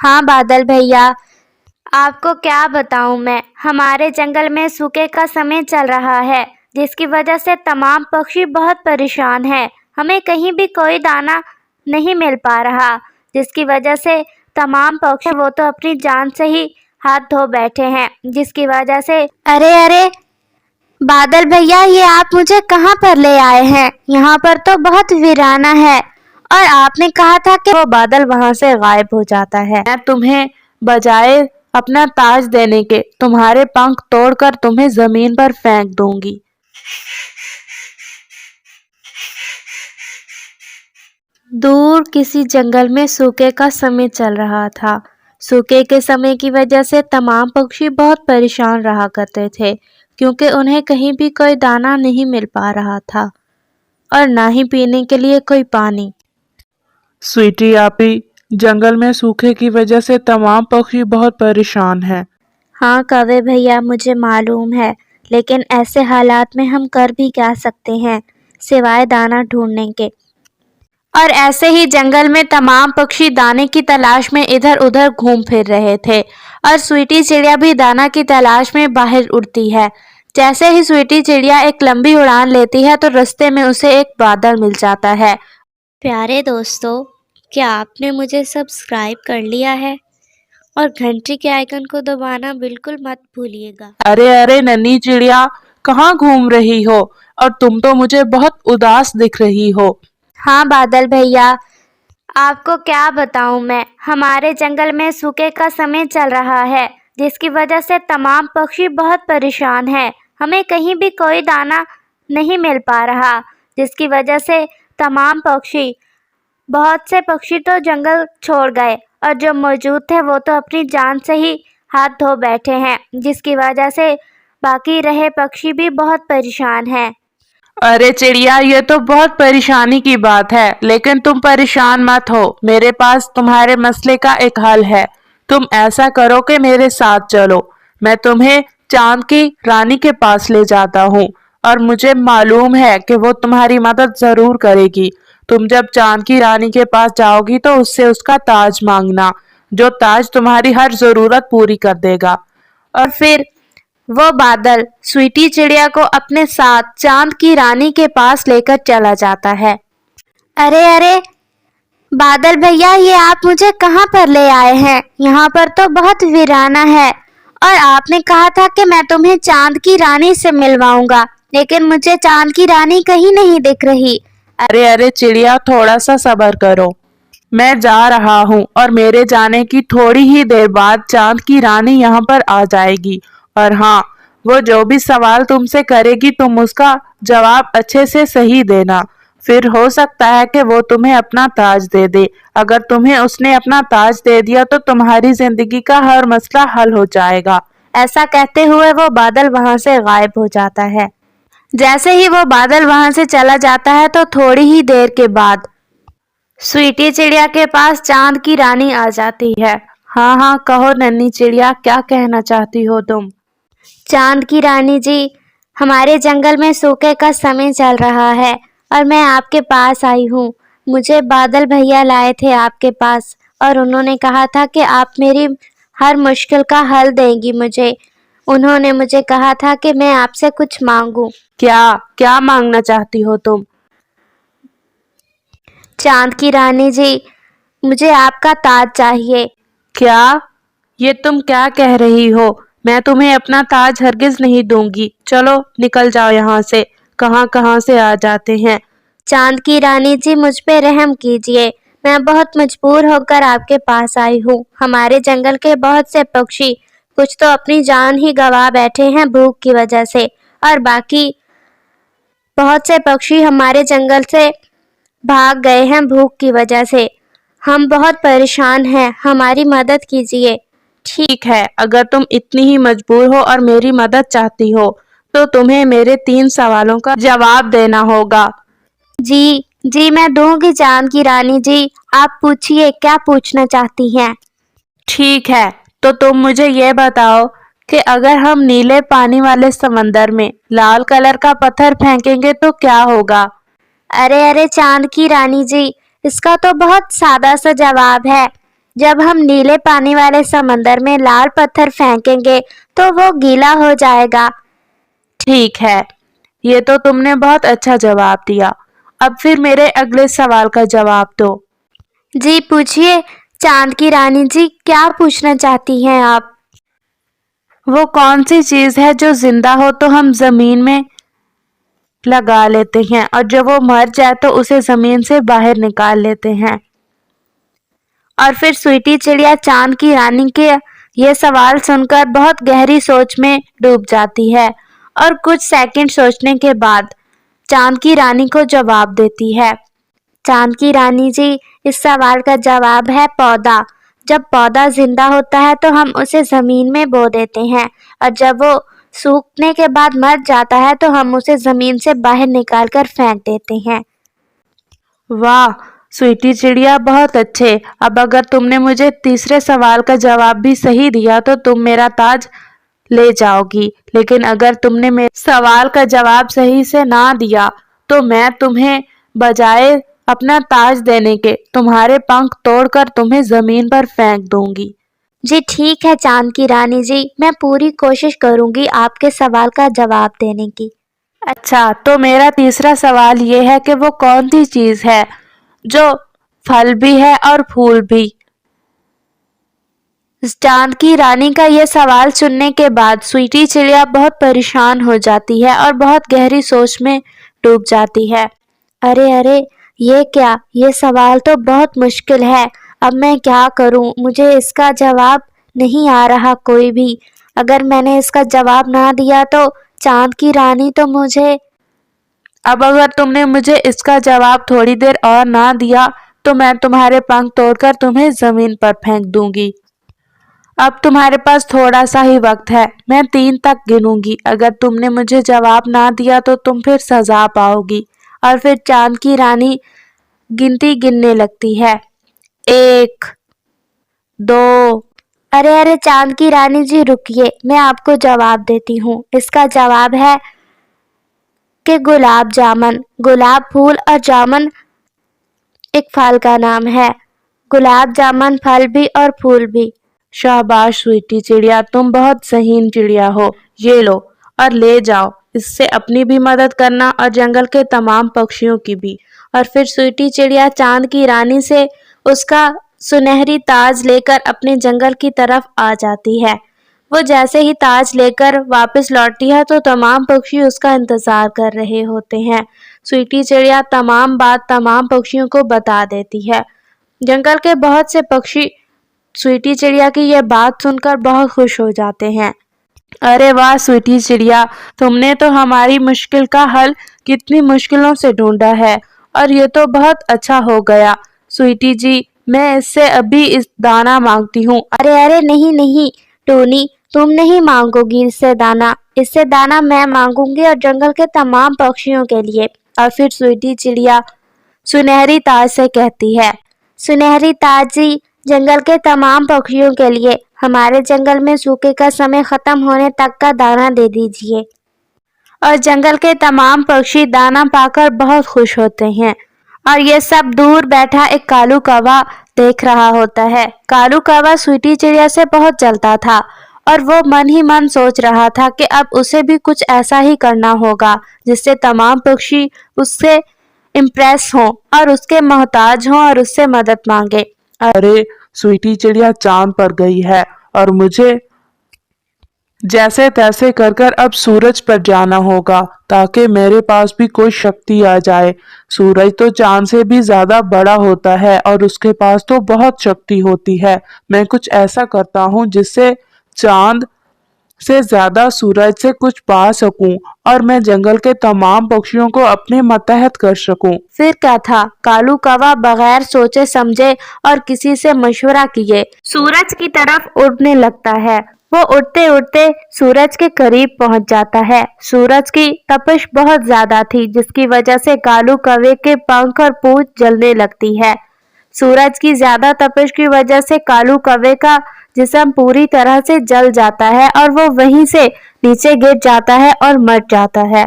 हाँ बादल भैया, आपको क्या बताऊं मैं। हमारे जंगल में सूखे का समय चल रहा है, जिसकी वजह से तमाम पक्षी बहुत परेशान हैं। हमें कहीं भी कोई दाना नहीं मिल पा रहा, जिसकी वजह से तमाम पक्षी वो तो अपनी जान से ही हाथ धो बैठे हैं, जिसकी वजह से अरे अरे बादल भैया, ये आप मुझे कहाँ पर ले आए हैं? यहाँ पर तो बहुत वीराना है और आपने कहा था कि वो बादल वहां से गायब हो जाता है। मैं तुम्हें बजाय अपना ताज देने के तुम्हारे पंख तोड़कर तुम्हें जमीन पर फेंक दूंगी। दूर किसी जंगल में सूखे का समय चल रहा था। सूखे के समय की वजह से तमाम पक्षी बहुत परेशान रहा करते थे, क्योंकि उन्हें कहीं भी कोई दाना नहीं मिल पा रहा था और ना ही पीने के लिए कोई पानी। स्वीटी आपी, जंगल में सूखे की वजह से तमाम पक्षी बहुत परेशान हैं। हाँ कौवे भैया, मुझे मालूम है, लेकिन ऐसे हालात में हम कर भी क्या सकते हैं सिवाय दाना ढूंढने के। और ऐसे ही जंगल में तमाम पक्षी दाने की तलाश में इधर उधर घूम फिर रहे थे और स्वीटी चिड़िया भी दाना की तलाश में बाहर उड़ती है। जैसे ही स्वीटी चिड़िया एक लंबी उड़ान लेती है तो रास्ते में उसे एक बादल मिल जाता है। प्यारे दोस्तों, क्या आपने मुझे सब्सक्राइब कर लिया है? और घंटी के आइकन को दबाना बिल्कुल मत भूलिएगा। अरे अरे नन्ही चिड़िया, कहाँ घूम रही हो? और तुम तो मुझे बहुत उदास दिख रही हो। हाँ बादल भैया, आपको क्या बताऊं मैं। हमारे जंगल में सूखे का समय चल रहा है, जिसकी वजह से तमाम पक्षी बहुत परेशान हैं। हमें कहीं भी कोई दाना नहीं मिल पा रहा, जिसकी वजह से तमाम पक्षी बहुत से पक्षी तो जंगल छोड़ गए और जो मौजूद थे वो तो अपनी जान से ही हाथ धो बैठे हैं, जिसकी वजह से बाकी रहे पक्षी भी बहुत परेशान हैं। अरे चिड़िया, ये तो बहुत परेशानी की बात है, लेकिन तुम परेशान मत हो। मेरे पास तुम्हारे मसले का एक हल है। तुम ऐसा करो कि मेरे साथ चलो। मैं तुम्हें चांद की रानी के पास ले जाता हूँ और मुझे मालूम है कि वो तुम्हारी मदद जरूर करेगी। तुम जब चांद की रानी के पास जाओगी तो उससे उसका ताज मांगना, जो ताज तुम्हारी हर जरूरत पूरी कर देगा। और फिर वो बादल स्वीटी चिड़िया को अपने साथ चांद की रानी के पास लेकर चला जाता है। अरे अरे बादल भैया, ये आप मुझे कहाँ पर ले आए हैं? यहाँ पर तो बहुत वीराना है और आपने कहा था कि मैं तुम्हें चांद की रानी से मिलवाऊंगा, लेकिन मुझे चांद की रानी कहीं नहीं दिख रही। अरे अरे चिड़िया, थोड़ा सा सब्र करो। मैं जा रहा हूँ और मेरे जाने की थोड़ी ही देर बाद चांद की रानी यहाँ पर आ जाएगी। और हाँ, वो जो भी सवाल तुमसे करेगी तुम उसका जवाब अच्छे से सही देना। फिर हो सकता है कि वो तुम्हें अपना ताज दे दे। अगर तुम्हें उसने अपना ताज दे दिया तो तुम्हारी जिंदगी का हर मसला हल हो जाएगा। ऐसा कहते हुए वो बादल वहां से गायब हो जाता है। जैसे ही वो बादल वहां से चला जाता है तो थोड़ी ही देर के बाद स्वीटी चिड़िया के पास चांद की रानी आ जाती है। हाँ हाँ, कहो नन्ही चिड़िया, क्या कहना चाहती हो तुम? चांद की रानी जी, हमारे जंगल में सूखे का समय चल रहा है और मैं आपके पास आई हूँ। मुझे बादल भैया लाए थे आपके पास और उन्होंने कहा था कि आप मेरी हर मुश्किल का हल देंगी मुझे। उन्होंने मुझे कहा था कि मैं आपसे कुछ मांगूं। क्या क्या मांगना चाहती हो तुम? चांद की रानी जी, मुझे आपका ताज चाहिए। क्या? ये तुम क्या कह रही हो? मैं तुम्हें अपना ताज हरगिज नहीं दूंगी। चलो निकल जाओ यहाँ से। कहाँ कहाँ से आ जाते हैं। चांद की रानी जी, मुझ पे रहम कीजिए। मैं बहुत मजबूर होकर आपके पास आई हूँ। हमारे जंगल के बहुत से पक्षी कुछ तो अपनी जान ही गंवा बैठे हैं भूख की वजह से, और बाकी बहुत से पक्षी हमारे जंगल से भाग गए हैं भूख की वजह से। हम बहुत परेशान हैं, हमारी मदद कीजिए। ठीक है, अगर तुम इतनी ही मजबूर हो और मेरी मदद चाहती हो तो तुम्हें मेरे 3 सवालों का जवाब देना होगा। जी जी, मैं दूंगी चांद की रानी जी। आप पूछिए, क्या पूछना चाहती हैं? ठीक है, तो तुम मुझे ये बताओ कि अगर हम नीले पानी वाले समंदर में लाल कलर का पत्थर फेंकेंगे तो क्या होगा? अरे अरे चांद की रानी जी, इसका तो बहुत सादा सा जवाब है। जब हम नीले पानी वाले समंदर में लाल पत्थर फेंकेंगे तो वो गीला हो जाएगा। ठीक है, ये तो तुमने बहुत अच्छा जवाब दिया। अब फिर मेरे अगले सवाल का जवाब दो। जी पूछिए चांद की रानी जी, क्या पूछना चाहती हैं आप? वो कौन सी चीज है जो जिंदा हो तो हम जमीन में लगा लेते हैं और जब वो मर जाए तो उसे जमीन से बाहर निकाल लेते हैं? और फिर स्वीटी चिड़िया चांद की रानी के ये सवाल सुनकर बहुत गहरी सोच में डूब जाती है और कुछ सेकंड सोचने के बाद चांद की रानी को जवाब देती है। चांद की रानी जी, इस सवाल का जवाब है पौधा। जब पौधा जिंदा होता है तो हम उसे जमीन में बो देते हैं और जब वो सूखने के बाद मर जाता है तो हम उसे जमीन से बाहर निकाल कर फेंक देते हैं। वाह स्वीटी चिड़िया, बहुत अच्छे। अब अगर तुमने मुझे तीसरे सवाल का जवाब भी सही दिया तो तुम मेरा ताज ले जाओगी, लेकिन अगर तुमने मेरे सवाल का जवाब सही से ना दिया तो मैं तुम्हें बजाय अपना ताज देने के तुम्हारे पंख तोड़कर तुम्हें जमीन पर फेंक दूंगी। जी ठीक है चांद की रानी जी, मैं पूरी कोशिश करूंगी आपके सवाल का जवाब देने की। अच्छा, तो मेरा तीसरा सवाल ये है कि वो कौन सी चीज है जो फल भी है और फूल भी? चांद की रानी का ये सवाल सुनने के बाद स्वीटी चिड़िया बहुत परेशान हो जाती है और बहुत गहरी सोच में डूब जाती है। अरे अरे, ये क्या, ये सवाल तो बहुत मुश्किल है। अब मैं क्या करूं? मुझे इसका जवाब नहीं आ रहा कोई भी। अगर मैंने इसका जवाब ना दिया तो चांद की रानी तो मुझे। अब अगर तुमने मुझे इसका जवाब थोड़ी देर और ना दिया तो मैं तुम्हारे पंख तोड़कर तुम्हें जमीन पर फेंक दूंगी। अब तुम्हारे पास थोड़ा सा ही वक्त है, मैं 3 तक गिनूंगी। अगर तुमने मुझे जवाब ना दिया तो तुम फिर सजा पाओगी। और फिर चांद की रानी गिनती गिनने लगती है। 1, 2। अरे अरे चांद की रानी जी रुकिए, मैं आपको जवाब देती हूँ। इसका जवाब है कि गुलाब जामुन। गुलाब फूल और जामुन एक फल का नाम है। गुलाब जामुन फल भी और फूल भी। शाबाश स्वीटी चिड़िया, तुम बहुत ज़हीन चिड़िया हो। ये लो और ले जाओ, इससे अपनी भी मदद करना और जंगल के तमाम पक्षियों की भी। और फिर स्वीटी चिड़िया चांद की रानी से उसका सुनहरी ताज लेकर अपने जंगल की तरफ आ जाती है। वो जैसे ही ताज लेकर वापस लौटती है तो तमाम पक्षी उसका इंतजार कर रहे होते हैं। स्वीटी चिड़िया तमाम बात तमाम पक्षियों को बता देती है। जंगल के बहुत से पक्षी स्वीटी चिड़िया की यह बात सुनकर बहुत खुश हो जाते हैं। अरे वाह स्वीटी चिड़िया, तुमने तो हमारी मुश्किल का हल कितनी मुश्किलों से ढूंढा है और ये तो बहुत अच्छा हो गया। स्वीटी जी, मैं इससे अभी इस दाना मांगती हूँ। अरे अरे नहीं नहीं टोनी, तुम नहीं मांगोगी इससे दाना। इससे दाना मैं मांगूंगी और जंगल के तमाम पक्षियों के लिए। और फिर स्वीटी चिड़िया सुनहरी ताज से कहती है, सुनहरी ताज जी, जंगल के तमाम पक्षियों के लिए हमारे जंगल में सूखे का समय खत्म होने तक का दाना दे दीजिए। और जंगल के तमाम पक्षी दाना पाकर बहुत खुश होते हैं। और ये सब दूर बैठा एक कालू कौवा देख रहा होता है। कालू कौवा स्वीटी चिड़िया से बहुत जलता था और वो मन ही मन सोच रहा था कि अब उसे भी कुछ ऐसा ही करना होगा जिससे तमाम पक्षी उससे इम्प्रेस हों और उसके मोहताज हों और उससे मदद मांगे। अरे स्वीटी चिड़िया चांद पर गई है और मुझे जैसे तैसे कर कर अब सूरज पर जाना होगा ताकि मेरे पास भी कोई शक्ति आ जाए। सूरज तो चांद से भी ज्यादा बड़ा होता है और उसके पास तो बहुत शक्ति होती है। मैं कुछ ऐसा करता हूँ जिससे चांद से ज्यादा सूरज से कुछ पा सकूं और मैं जंगल के तमाम पक्षियों को अपने मतहत कर सकूं। फिर क्या था, कालू कौवा बगैर सोचे समझे और किसी से मशवरा किए सूरज की तरफ उड़ने लगता है। वो उड़ते उड़ते सूरज के करीब पहुंच जाता है। सूरज की तपिश बहुत ज्यादा थी जिसकी वजह से कालू कौवे के पंख और पूंछ जलने लगती है। सूरज की ज्यादा तपिश की वजह से कालू कौवे का जिस्म पूरी तरह से जल जाता है और वो वहीं से नीचे गिर जाता है और मर जाता है।